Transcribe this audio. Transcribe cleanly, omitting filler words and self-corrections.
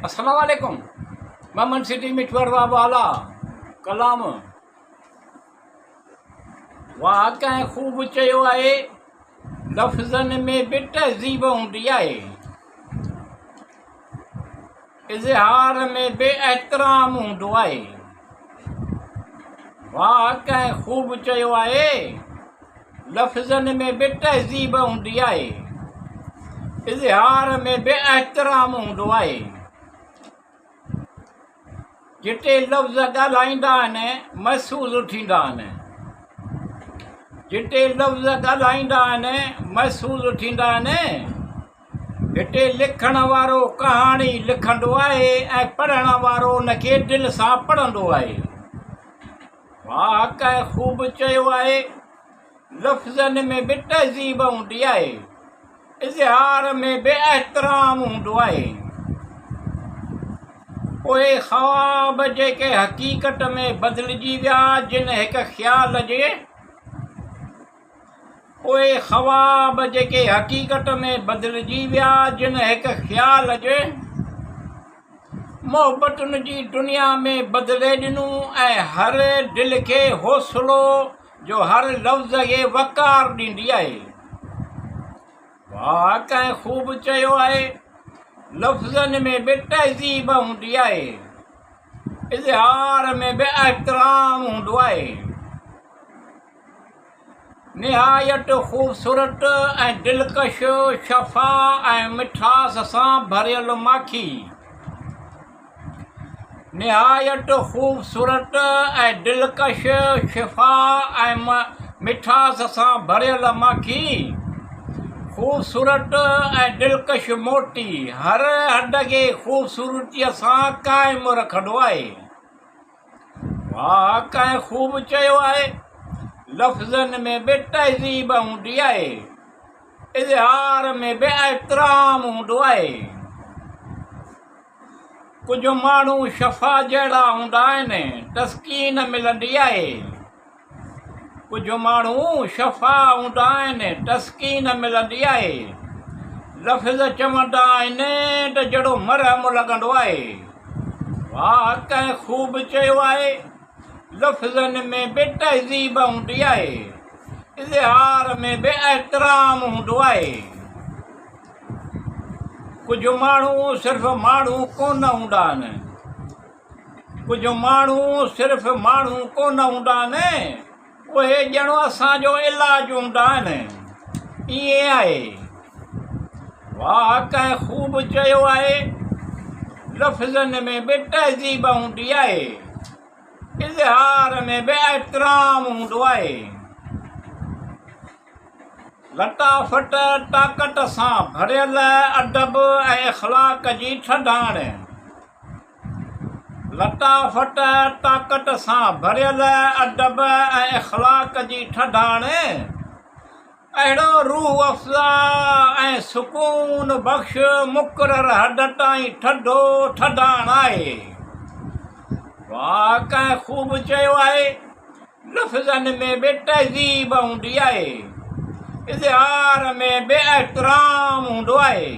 अस्सलाम वालेकुम। ममन सिटी मिठवरवा वाला कलाम वाह कंहिं ख़ूब चयो आहे, लफ़्ज़नि में बि तहज़ीब हूंदी आहे, इज़हार में बि एहतराम हूंदो आहे। वाह कंहिं ख़ूब चयो आहे, लफ़्ज़नि में बि तहज़ीब हूंदी आहे, इज़हार में बि एहतराम हूंदो आहे। जिते लफ़्ज़ ॻाल्हाईंदा आहिनि महसूसु थींदा आहिनि, जिते लफ़्ज़ ॻाल्हाईंदा आहिनि महसूसु थींदा आहिनि। हिते लिखण वारो कहाणी लिखंदो आहे ऐं पढ़ण वारो उनखे दिलि सां पढ़ंदो आहे। वाह कंहिं ख़ूब चयो आहे, लफ़्ज़नि में बि तहज़ीब हूंदी आहे, इज़हार में बि एहतराम हूंदो आहे। उहे ख़्वाब जेके हक़ीक़त में बदिलजी विया, जिन हिकु ख़्याल जे उहे ख़्वाब जेके हक़ीक़त में बदिलजी विया, जिन हिकु ख़्याल जे मोहबतुनि जी दुनिया में बदिले ॾिनूं ऐं हर दिलि खे हौसलो जो हर लफ़्ज़ खे वक़ार ॾींदी आहे। वाह कंहिं ख़ूब चयो आहे, लफ़्ज़नि में बि तहज़ीब हूंदी आहे, इज़हार में बि एहतराम हूंदो आहे। निहायत ख़ूबसूरत ऐं दिलकश शफ़ा ऐं मिठास सां भरियल माखी, निहायत ख़ूबसूरत ऐं दिलकश शफ़ा ऐं मिठास सां भरियल माखी, ख़ूबसूरत ऐं दिलकश मोती हर हद खे ख़ूबसूरतीअ सां क़ाइमु रखंदो आहे। वाह कंहिं ख़ूब चयो आहे, लफ़्ज़नि में बि तहज़ीब हूंदी आहे, इज़हार में बि एहतराम हूंदो आहे। कुझु माण्हू शफ़ा जहिड़ा हूंदा आहिनि, तस्कीन मिलंदी आहे। कुझु माण्हू शफ़ा हूंदा आहिनि, तस्कीन मिलंदी आहे। लफ़्ज़ चवंदा आहिनि त जहिड़ो मरहम लॻंदो आहे। वाह कंहिं ख़ूब चयो आहे, लफ़्ज़नि में बि तहज़ीब हूंदी आहे, इज़हार में बि एहतराम हूंदो आहे। कुझु माण्हू सिर्फ़ु माण्हू कोन हूंदा आहिनि, कुझु माण्हू सिर्फ़ु माण्हू कोन हूंदा आहिनि, उहे ॼणो असांजो इलाजु हूंदा आहिनि। ईअं आहे। वाह कंहिं ख़ूब चयो आहे, लफ़्ज़नि में बि तहज़ीब हूंदी आहे, इज़हार में बि एहतराम हूंदो आहे। लताफ़त ताक़त सां भरियल अदब ऐं इख़लाक़ जी थधाण, लताफ़त ताक़त सां भरियल अदब ऐं इख़लाक़ जी थधाण, अहिड़ो रूह अफ़्ज़ा ऐं सुकून बख़्श मुक़ररु हद ताईं थधो थधाण आहे। वाह कंहिं ख़ूब चयो आहे, लफ़्ज़नि में बि तहज़ीब हूंदी आहे, इज़हार में बि एहतराम हूंदो आहे।